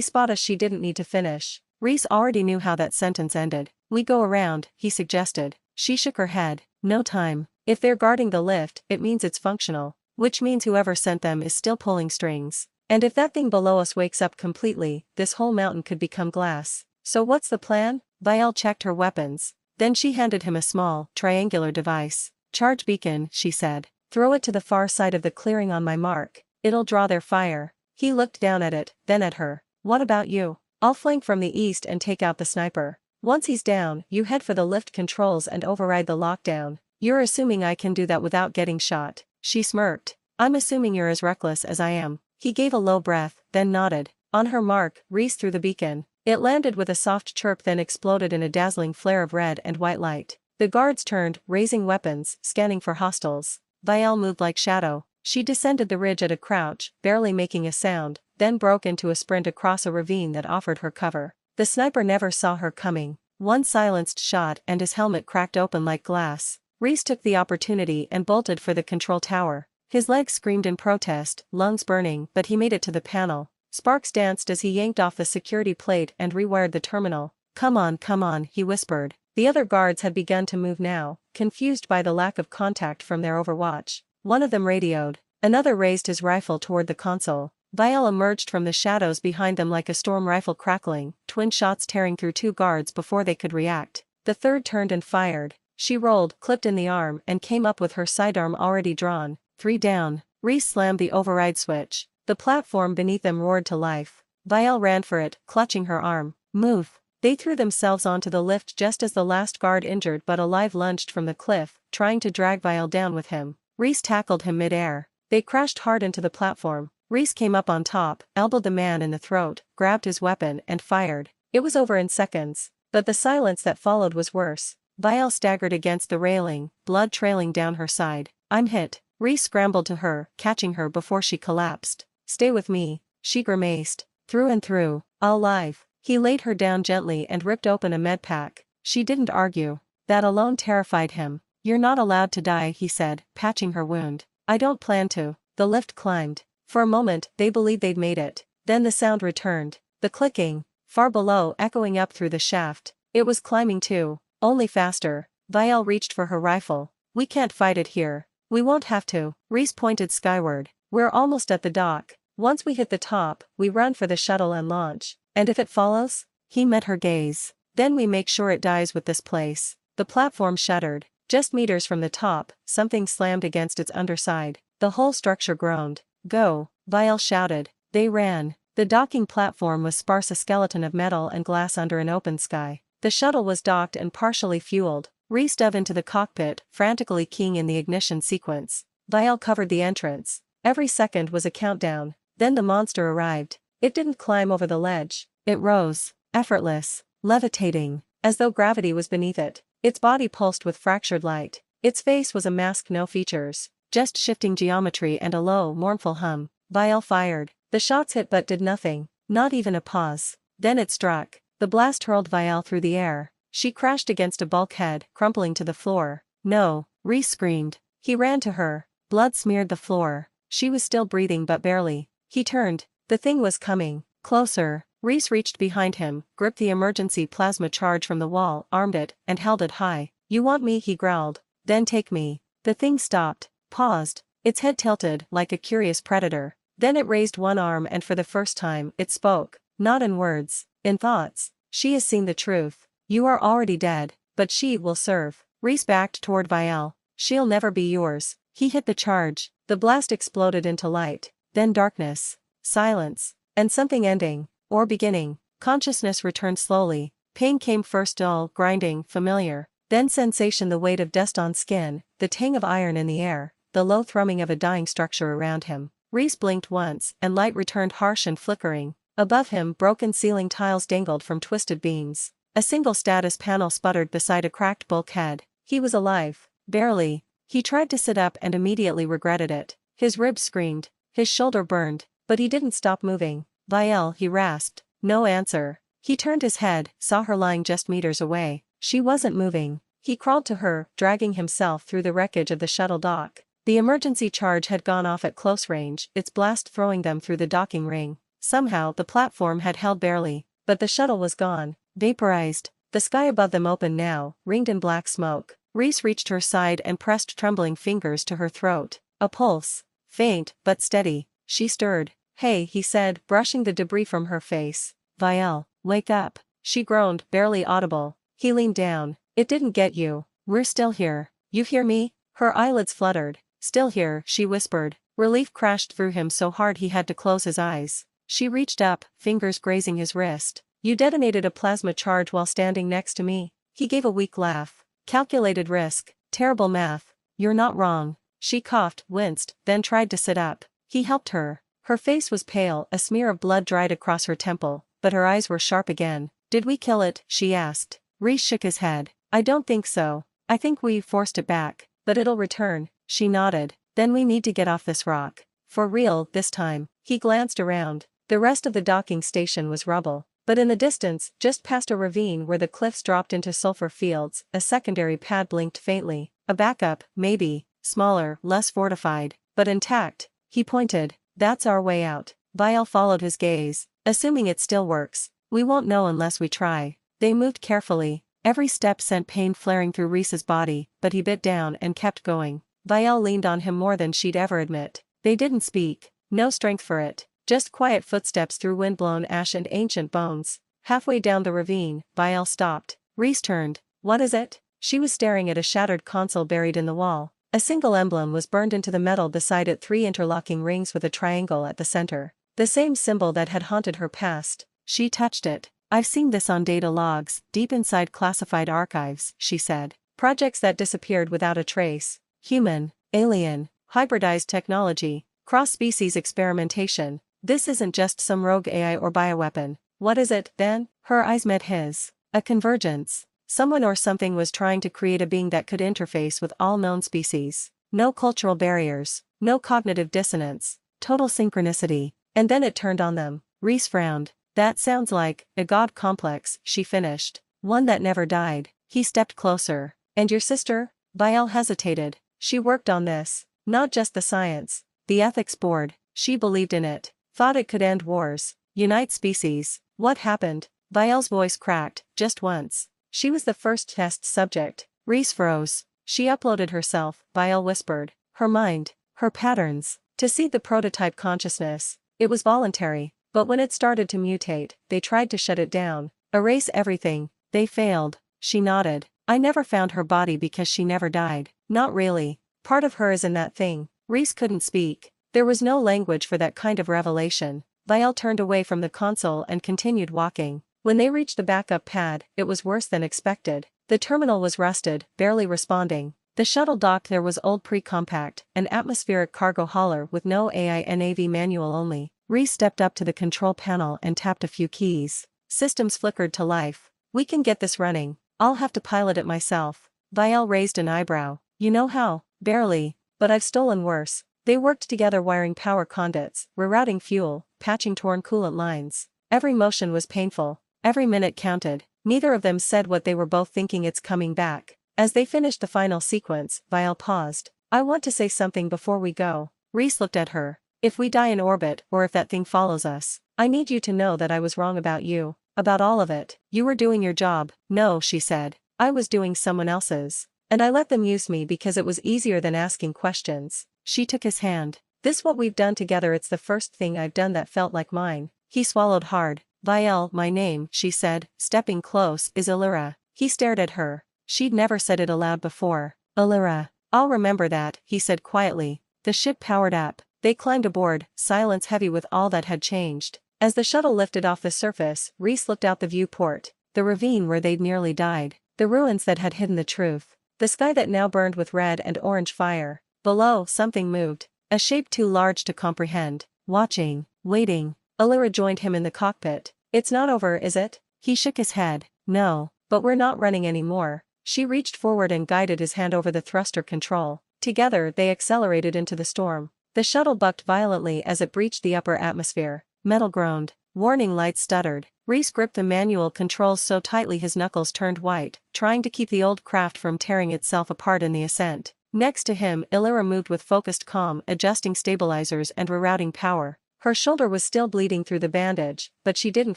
spot us, she didn't need to finish. Reese already knew how that sentence ended. We go around, he suggested. She shook her head. No time. If they're guarding the lift, it means it's functional. Which means whoever sent them is still pulling strings. And if that thing below us wakes up completely, this whole mountain could become glass. So what's the plan? Vial checked her weapons. Then she handed him a small, triangular device. Charge beacon, she said. Throw it to the far side of the clearing on my mark. It'll draw their fire. He looked down at it, then at her. What about you? I'll flank from the east and take out the sniper. Once he's down, you head for the lift controls and override the lockdown. You're assuming I can do that without getting shot. She smirked. I'm assuming you're as reckless as I am. He gave a low breath, then nodded. On her mark, Reese threw the beacon. It landed with a soft chirp, then exploded in a dazzling flare of red and white light. The guards turned, raising weapons, scanning for hostiles. Vial moved like shadow. She descended the ridge at a crouch, barely making a sound, then broke into a sprint across a ravine that offered her cover. The sniper never saw her coming. One silenced shot and his helmet cracked open like glass. Reese took the opportunity and bolted for the control tower. His legs screamed in protest, lungs burning, but he made it to the panel. Sparks danced as he yanked off the security plate and rewired the terminal. Come on, he whispered. The other guards had begun to move now, confused by the lack of contact from their overwatch. One of them radioed. Another raised his rifle toward the console. Vial emerged from the shadows behind them like a storm rifle crackling, twin shots tearing through two guards before they could react. The third turned and fired. She rolled, clipped in the arm, and came up with her sidearm already drawn. 3 down. Reese slammed the override switch. The platform beneath them roared to life. Vial ran for it, clutching her arm. Move. They threw themselves onto the lift just as the last guard injured but alive lunged from the cliff, trying to drag Vial down with him. Reese tackled him mid-air. They crashed hard into the platform. Reese came up on top, elbowed the man in the throat, grabbed his weapon, and fired. It was over in seconds. But the silence that followed was worse. Vial staggered against the railing, blood trailing down her side. I'm hit. Reese scrambled to her, catching her before she collapsed. Stay with me, she grimaced. Through and through, alive. He laid her down gently and ripped open a med pack. She didn't argue. That alone terrified him. You're not allowed to die, he said, patching her wound. I don't plan to. The lift climbed. For a moment, they believed they'd made it. Then the sound returned. The clicking, far below, echoing up through the shaft. It was climbing too, only faster. Vial reached for her rifle. We can't fight it here. We won't have to. Reese pointed skyward. We're almost at the dock. Once we hit the top, we run for the shuttle and launch. And if it follows? He met her gaze. Then we make sure it dies with this place. The platform shuddered. Just meters from the top, something slammed against its underside. The whole structure groaned. Go, Vial shouted. They ran. The docking platform was sparse, a skeleton of metal and glass under an open sky. The shuttle was docked and partially fueled. Reese dove into the cockpit, frantically keying in the ignition sequence. Vial covered the entrance. Every second was a countdown. Then the monster arrived. It didn't climb over the ledge. It rose, effortless, levitating, as though gravity was beneath it. Its body pulsed with fractured light. Its face was a mask, no features, just shifting geometry and a low, mournful hum. Vial fired. The shots hit but did nothing, not even a pause. Then it struck. The blast hurled Vial through the air. She crashed against a bulkhead, crumpling to the floor. No, Reese screamed. He ran to her. Blood smeared the floor. She was still breathing but barely. He turned. The thing was coming. Closer. Reese reached behind him, gripped the emergency plasma charge from the wall, armed it, and held it high. You want me, he growled. Then take me. The thing stopped, paused, its head tilted like a curious predator. Then it raised one arm and for the first time, it spoke. Not in words, in thoughts. She has seen the truth. You are already dead, but she will serve. Reese backed toward Vial. She'll never be yours. He hit the charge. The blast exploded into light. Then darkness. Silence. And something ending. Or beginning. Consciousness returned slowly. Pain came first, dull, grinding, familiar. Then sensation, the weight of dust on skin, the tang of iron in the air, the low thrumming of a dying structure around him. Reese blinked once, and light returned harsh and flickering. Above him, broken ceiling tiles dangled from twisted beams. A single status panel sputtered beside a cracked bulkhead. He was alive. Barely. He tried to sit up and immediately regretted it. His ribs screamed. His shoulder burned. But he didn't stop moving. Vial, he rasped. No answer. He turned his head, saw her lying just meters away. She wasn't moving. He crawled to her, dragging himself through the wreckage of the shuttle dock. The emergency charge had gone off at close range, its blast throwing them through the docking ring. Somehow the platform had held barely, but the shuttle was gone, vaporized. The sky above them opened now, ringed in black smoke. Reese reached her side and pressed trembling fingers to her throat. A pulse. Faint, but steady. She stirred. "Hey," he said, brushing the debris from her face. "Vielle, wake up." She groaned, barely audible. He leaned down. "It didn't get you. We're still here. You hear me?" Her eyelids fluttered. "Still here," she whispered. Relief crashed through him so hard he had to close his eyes. She reached up, fingers grazing his wrist. "You detonated a plasma charge while standing next to me." He gave a weak laugh. "Calculated risk. Terrible math. You're not wrong." She coughed, winced, then tried to sit up. He helped her. Her face was pale, a smear of blood dried across her temple, but her eyes were sharp again. "Did we kill it?" she asked. Reese shook his head. "I don't think so. I think we forced it back, but it'll return." She nodded. "Then we need to get off this rock. For real, this time." He glanced around. The rest of the docking station was rubble. But in the distance, just past a ravine where the cliffs dropped into sulfur fields, a secondary pad blinked faintly. A backup, maybe, smaller, less fortified, but intact. He pointed. "That's our way out." Vielle followed his gaze. "Assuming it still works. We won't know unless we try." They moved carefully. Every step sent pain flaring through Reese's body, but he bit down and kept going. Vielle leaned on him more than she'd ever admit. They didn't speak. No strength for it. Just quiet footsteps through windblown ash and ancient bones. Halfway down the ravine, Vielle stopped. Reese turned. "What is it?" She was staring at a shattered console buried in the wall. A single emblem was burned into the metal beside it, 3 interlocking rings with a triangle at the center. The same symbol that had haunted her past. She touched it. "I've seen this on data logs, deep inside classified archives," she said. "Projects that disappeared without a trace. Human, alien, hybridized technology, cross-species experimentation. This isn't just some rogue AI or bioweapon. What is it, then?" Her eyes met his. "A convergence. Someone or something was trying to create a being that could interface with all known species. No cultural barriers, no cognitive dissonance, total synchronicity. And then it turned on them." Reese frowned. "That sounds like a god complex," she finished. "One that never died." He stepped closer. "And your sister?" Vielle hesitated. "She worked on this. Not just the science. The ethics board. She believed in it. Thought it could end wars. Unite species." "What happened?" Vielle's voice cracked, just once. "She was the first test subject." Reese froze. "She uploaded herself," Vielle whispered. "Her mind. Her patterns. To seed the prototype consciousness. It was voluntary. But when it started to mutate, they tried to shut it down. Erase everything. They failed." She nodded. "I never found her body because she never died." "Not really. Part of her is in that thing." Reese couldn't speak. There was no language for that kind of revelation. Vielle turned away from the console and continued walking. When they reached the backup pad, it was worse than expected. The terminal was rusted, barely responding. The shuttle dock there was old pre-compact, an atmospheric cargo hauler with no AI and AV manual only. Reese stepped up to the control panel and tapped a few keys. Systems flickered to life. "We can get this running. I'll have to pilot it myself." Vielle raised an eyebrow. "You know how?" "Barely. But I've stolen worse." They worked together wiring power conduits, rerouting fuel, patching torn coolant lines. Every motion was painful. Every minute counted. Neither of them said what they were both thinking. "It's coming back." As they finished the final sequence, Vielle paused. "I want to say something before we go." Reese looked at her. "If we die in orbit or if that thing follows us, I need you to know that I was wrong about you. About all of it. You were doing your job." "No," she said. "I was doing someone else's. And I let them use me because it was easier than asking questions." She took his hand. "This what we've done together. It's the first thing I've done that felt like mine." He swallowed hard. "Vielle, my name," she said, stepping close, "is Illyra." He stared at her. She'd never said it aloud before. "Illyra. I'll remember that," he said quietly. The ship powered up. They climbed aboard, silence heavy with all that had changed. As the shuttle lifted off the surface, Reese looked out the viewport. The ravine where they'd nearly died. The ruins that had hidden the truth. The sky that now burned with red and orange fire. Below, something moved. A shape too large to comprehend. Watching. Waiting. Illyra joined him in the cockpit. "It's not over, is it?" He shook his head. "No. But we're not running anymore." She reached forward and guided his hand over the thruster control. Together, they accelerated into the storm. The shuttle bucked violently as it breached the upper atmosphere. Metal groaned. Warning lights stuttered. Reese gripped the manual controls so tightly his knuckles turned white, trying to keep the old craft from tearing itself apart in the ascent. Next to him, Illyra moved with focused calm, adjusting stabilizers and rerouting power. Her shoulder was still bleeding through the bandage, but she didn't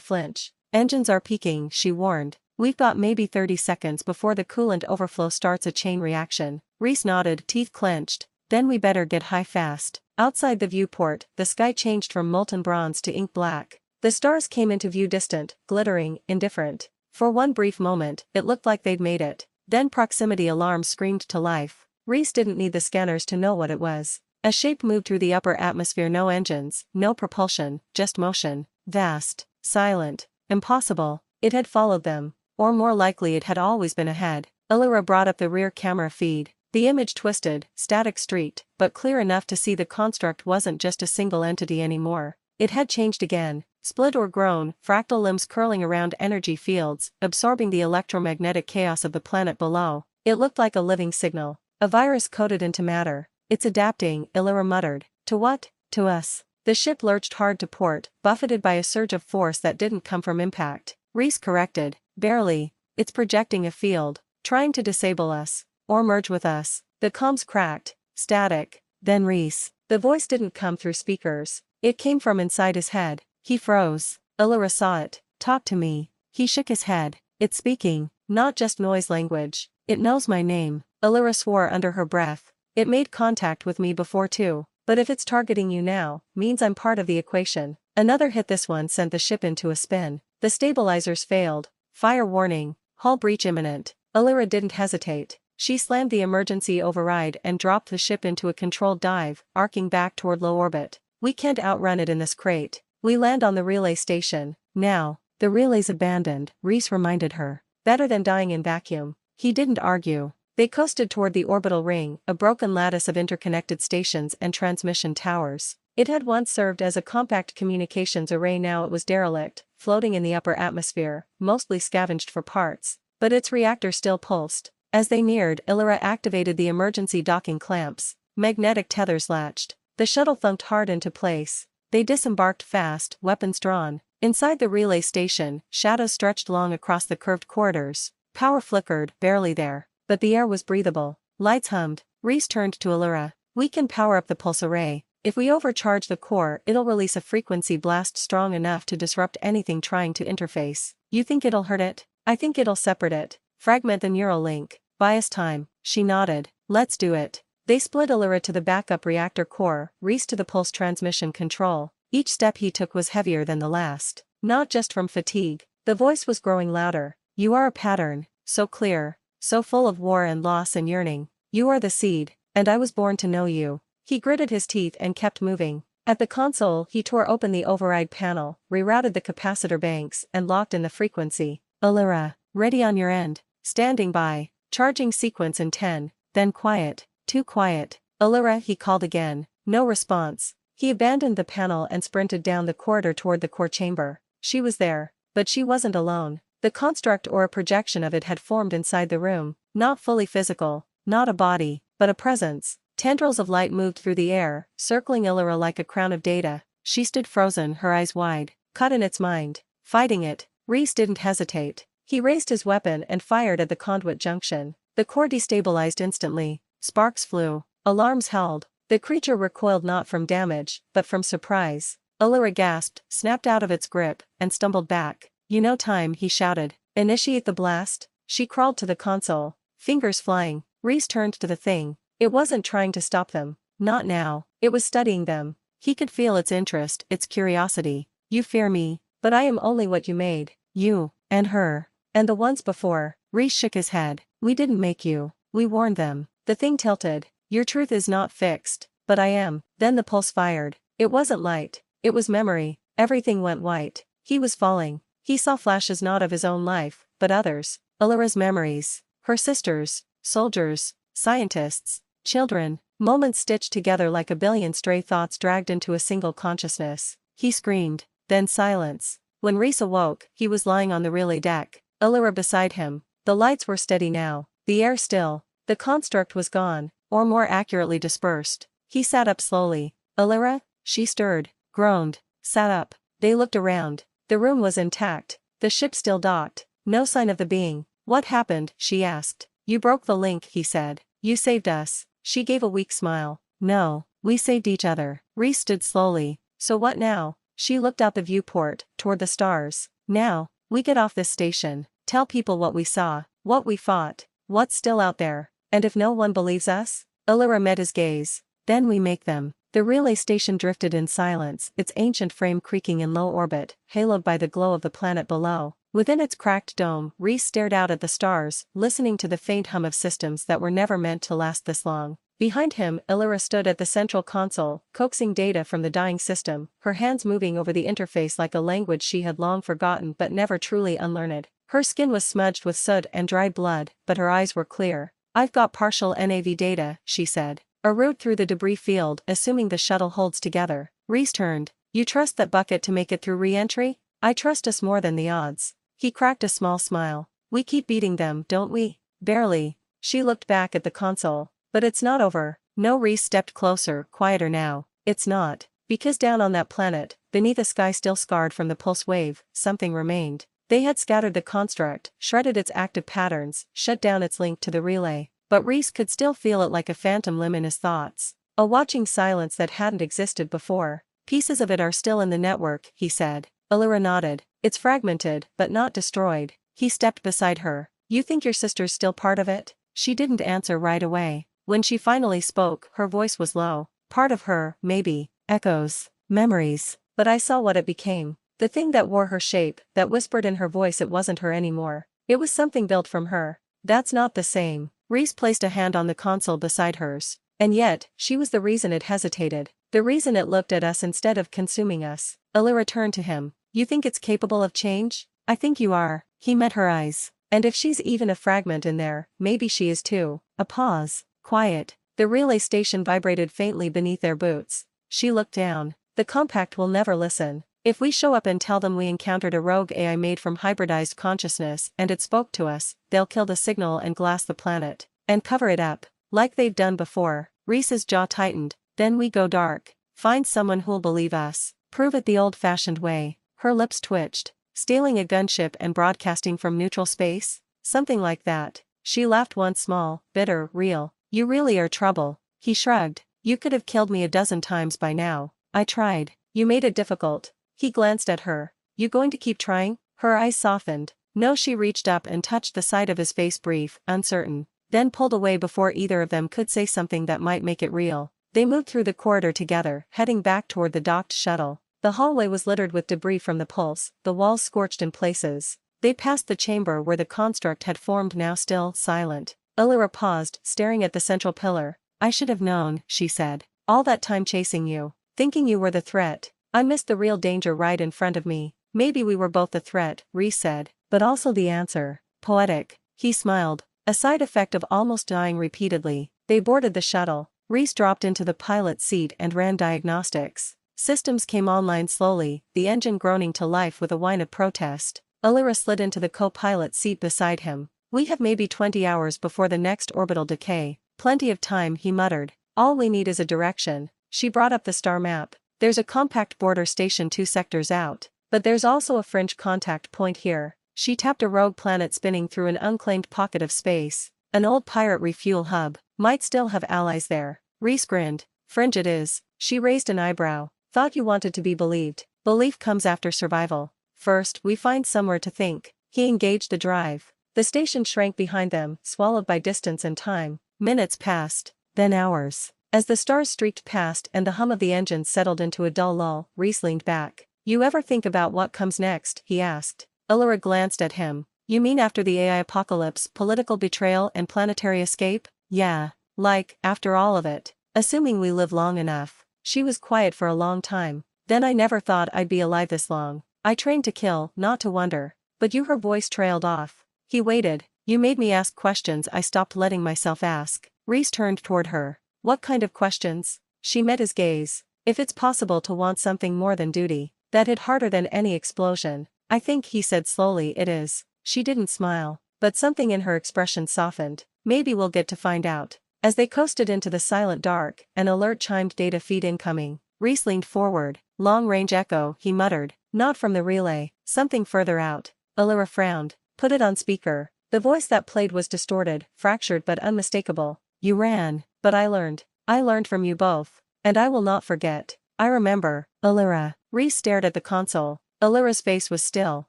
flinch. Engines are peaking, she warned. We've got maybe 30 seconds before the coolant overflow starts a chain reaction. Reese nodded, teeth clenched. Then we better get high fast. Outside the viewport, the sky changed from molten bronze to ink black. The stars came into view distant, glittering, indifferent. For one brief moment, it looked like they'd made it. Then proximity alarms screamed to life. Reese didn't need the scanners to know what it was. A shape moved through the upper atmosphere, no engines, no propulsion, just motion. Vast, silent, impossible. It had followed them. Or more likely it had always been ahead. Illyra brought up the rear camera feed. The image twisted, static streaked, but clear enough to see the construct wasn't just a single entity anymore. It had changed again, split or grown, fractal limbs curling around energy fields, absorbing the electromagnetic chaos of the planet below. It looked like a living signal. A virus coded into matter. It's adapting, Illyra muttered. To what? To us. The ship lurched hard to port, buffeted by a surge of force that didn't come from impact. Reese corrected. Barely. It's projecting a field, trying to disable us. Or merge with us. The comms cracked. Static. Then Reese. The voice didn't come through speakers. It came from inside his head. He froze. Illyra saw it. Talk to me. He shook his head. It's speaking, not just noise language. It knows my name. Illyra swore under her breath. It made contact with me before too. But if it's targeting you now, means I'm part of the equation. Another hit. This one sent the ship into a spin. The stabilizers failed. Fire warning. Hull breach imminent. Illyra didn't hesitate. She slammed the emergency override and dropped the ship into a controlled dive, arcing back toward low orbit. We can't outrun it in this crate. We land on the relay station. Now. The relay's abandoned, Reese reminded her. Better than dying in vacuum. He didn't argue. They coasted toward the orbital ring, a broken lattice of interconnected stations and transmission towers. It had once served as a compact communications array. Now it was derelict, floating in the upper atmosphere, mostly scavenged for parts. But its reactor still pulsed. As they neared, Illyra activated the emergency docking clamps. Magnetic tethers latched. The shuttle thunked hard into place. They disembarked fast, weapons drawn. Inside the relay station, shadows stretched long across the curved corridors. Power flickered, barely there. But the air was breathable. Lights hummed. Reese turned to Illyra. We can power up the pulse array. If we overcharge the core, it'll release a frequency blast strong enough to disrupt anything trying to interface. You think it'll hurt it? I think it'll separate it. Fragment the neural link. Buy us time. She nodded. Let's do it. They split Illyra to the backup reactor core, Reese to the pulse transmission control. Each step he took was heavier than the last. Not just from fatigue. The voice was growing louder. You are a pattern, so clear, so full of war and loss and yearning. You are the seed, and I was born to know you. He gritted his teeth and kept moving. At the console, he tore open the override panel, rerouted the capacitor banks, and locked in the frequency. Illyra, ready on your end. Standing by. Charging sequence in 10. Then quiet. Too quiet. Illyra, he called again. No response. He abandoned the panel and sprinted down the corridor toward the core chamber. She was there. But she wasn't alone. The construct or a projection of it had formed inside the room. Not fully physical. Not a body, but a presence. Tendrils of light moved through the air, circling Illyra like a crown of data. She stood frozen, her eyes wide. Caught in its mind. Fighting it. Reese didn't hesitate. He raised his weapon and fired at the conduit junction. The core destabilized instantly. Sparks flew. Alarms held. The creature recoiled not from damage, but from surprise. Illyra gasped, snapped out of its grip, and stumbled back. You know time, he shouted. Initiate the blast? She crawled to the console, fingers flying. Reese turned to the thing. It wasn't trying to stop them. Not now. It was studying them. He could feel its interest, its curiosity. You fear me, but I am only what you made. You, and her, and the ones before. Reese shook his head. We didn't make you. We warned them. The thing tilted. Your truth is not fixed, but I am. Then the pulse fired. It wasn't light. It was memory. Everything went white. He was falling. He saw flashes not of his own life, but others. Illyra's memories. Her sisters, soldiers, scientists, children. Moments stitched together like a billion stray thoughts dragged into a single consciousness. He screamed. Then silence. When Reese awoke, he was lying on the relay deck. Illyra beside him. The lights were steady now. The air still. The construct was gone, or more accurately dispersed. He sat up slowly. Illyra? She stirred, groaned, sat up. They looked around. The room was intact. The ship still docked. No sign of the being. What happened? She asked. You broke the link, he said. You saved us. She gave a weak smile. No, we saved each other. Reese stood slowly. So what now? She looked out the viewport, toward the stars. Now, we get off this station, tell people what we saw, what we fought, what's still out there. And if no one believes us? Illyra met his gaze. Then we make them. The relay station drifted in silence, its ancient frame creaking in low orbit, haloed by the glow of the planet below. Within its cracked dome, Reese stared out at the stars, listening to the faint hum of systems that were never meant to last this long. Behind him, Illyra stood at the central console, coaxing data from the dying system, her hands moving over the interface like a language she had long forgotten but never truly unlearned. Her skin was smudged with soot and dried blood, but her eyes were clear. I've got partial NAV data, she said. A route through the debris field, assuming the shuttle holds together. Reese turned. You trust that bucket to make it through re-entry? I trust us more than the odds. He cracked a small smile. We keep beating them, don't we? Barely. She looked back at the console. But it's not over. No. Reese stepped closer, quieter now. It's not. Because down on that planet, beneath a sky still scarred from the pulse wave, something remained. They had scattered the construct, shredded its active patterns, shut down its link to the relay. But Reese could still feel it like a phantom limb in his thoughts. A watching silence that hadn't existed before. Pieces of it are still in the network, he said. Illyra nodded. It's fragmented, but not destroyed. He stepped beside her. You think your sister's still part of it? She didn't answer right away. When she finally spoke, her voice was low. Part of her, maybe. Echoes. Memories. But I saw what it became. The thing that wore her shape, that whispered in her voice it wasn't her anymore. It was something built from her. That's not the same. Reese placed a hand on the console beside hers. And yet, she was the reason it hesitated. The reason it looked at us instead of consuming us. Illyra turned to him. You think it's capable of change? I think you are. He met her eyes. And if she's even a fragment in there, maybe she is too. A pause. Quiet. The relay station vibrated faintly beneath their boots. She looked down. The compact will never listen. If we show up and tell them we encountered a rogue AI made from hybridized consciousness and it spoke to us, they'll kill the signal and glass the planet. And cover it up. Like they've done before. Reese's jaw tightened. Then we go dark. Find someone who'll believe us. Prove it the old-fashioned way. Her lips twitched. Stealing a gunship and broadcasting from neutral space? Something like that. She laughed once, small, bitter, real. You really are trouble. He shrugged. You could have killed me a dozen times by now. I tried. You made it difficult. He glanced at her. You going to keep trying? Her eyes softened. No. She reached up and touched the side of his face, brief, uncertain. Then pulled away before either of them could say something that might make it real. They moved through the corridor together, heading back toward the docked shuttle. The hallway was littered with debris from the pulse, the walls scorched in places. They passed the chamber where the construct had formed, now still, silent. Illyra paused, staring at the central pillar. I should have known, she said. All that time chasing you. Thinking you were the threat. I missed the real danger right in front of me. Maybe we were both the threat, Reese said. But also the answer. Poetic. He smiled. A side effect of almost dying repeatedly. They boarded the shuttle. Reese dropped into the pilot's seat and ran diagnostics. Systems came online slowly, the engine groaning to life with a whine of protest. Illyra slid into the co-pilot's seat beside him. We have maybe 20 hours before the next orbital decay. Plenty of time, he muttered. All we need is a direction. She brought up the star map. There's a compact border station 2 sectors out. But there's also a fringe contact point here. She tapped a rogue planet spinning through an unclaimed pocket of space. An old pirate refuel hub. Might still have allies there. Reese grinned. Fringe it is. She raised an eyebrow. Thought you wanted to be believed. Belief comes after survival. First, we find somewhere to think. He engaged the drive. The station shrank behind them, swallowed by distance and time. Minutes passed. Then hours. As the stars streaked past and the hum of the engines settled into a dull lull, Reese leaned back. You ever think about what comes next? He asked. Illyra glanced at him. You mean after the AI apocalypse, political betrayal and planetary escape? Yeah. Like, after all of it. Assuming we live long enough. She was quiet for a long time. Then I never thought I'd be alive this long. I trained to kill, not to wonder. But you, her voice trailed off. He waited. You made me ask questions I stopped letting myself ask. Reese turned toward her. What kind of questions? She met his gaze. If it's possible to want something more than duty. That hit harder than any explosion. I think, he said slowly, it is. She didn't smile. But something in her expression softened. Maybe we'll get to find out. As they coasted into the silent dark, an alert chimed, data feed incoming. Reese leaned forward. Long-range echo, he muttered. Not from the relay, something further out. Allura frowned. Put it on speaker. The voice that played was distorted, fractured but unmistakable. You ran, but I learned. I learned from you both. And I will not forget. I remember. Allura. Reese stared at the console. Allura's face was still.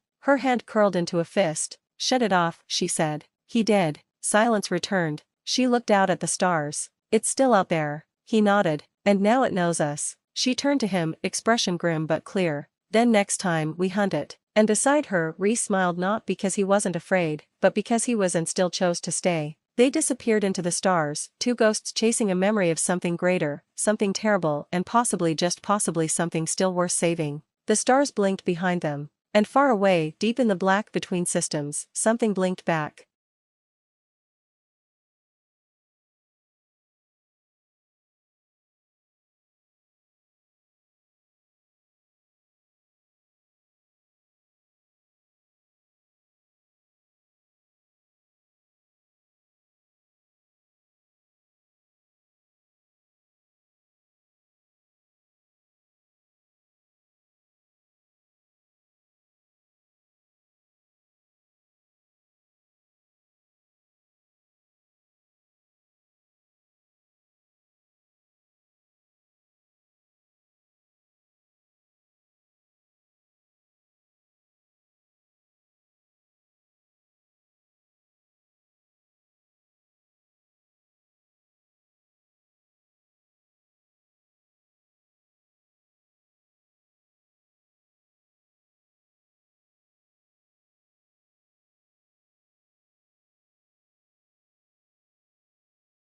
Her hand curled into a fist. Shut it off, she said. He did. Silence returned. She looked out at the stars. It's still out there. He nodded. And now it knows us. She turned to him, expression grim but clear. Then next time we hunt it. And beside her, Reese smiled not because he wasn't afraid, but because he was and still chose to stay. They disappeared into the stars, two ghosts chasing a memory of something greater, something terrible, and possibly just possibly something still worth saving. The stars blinked behind them. And far away, deep in the black between systems, something blinked back.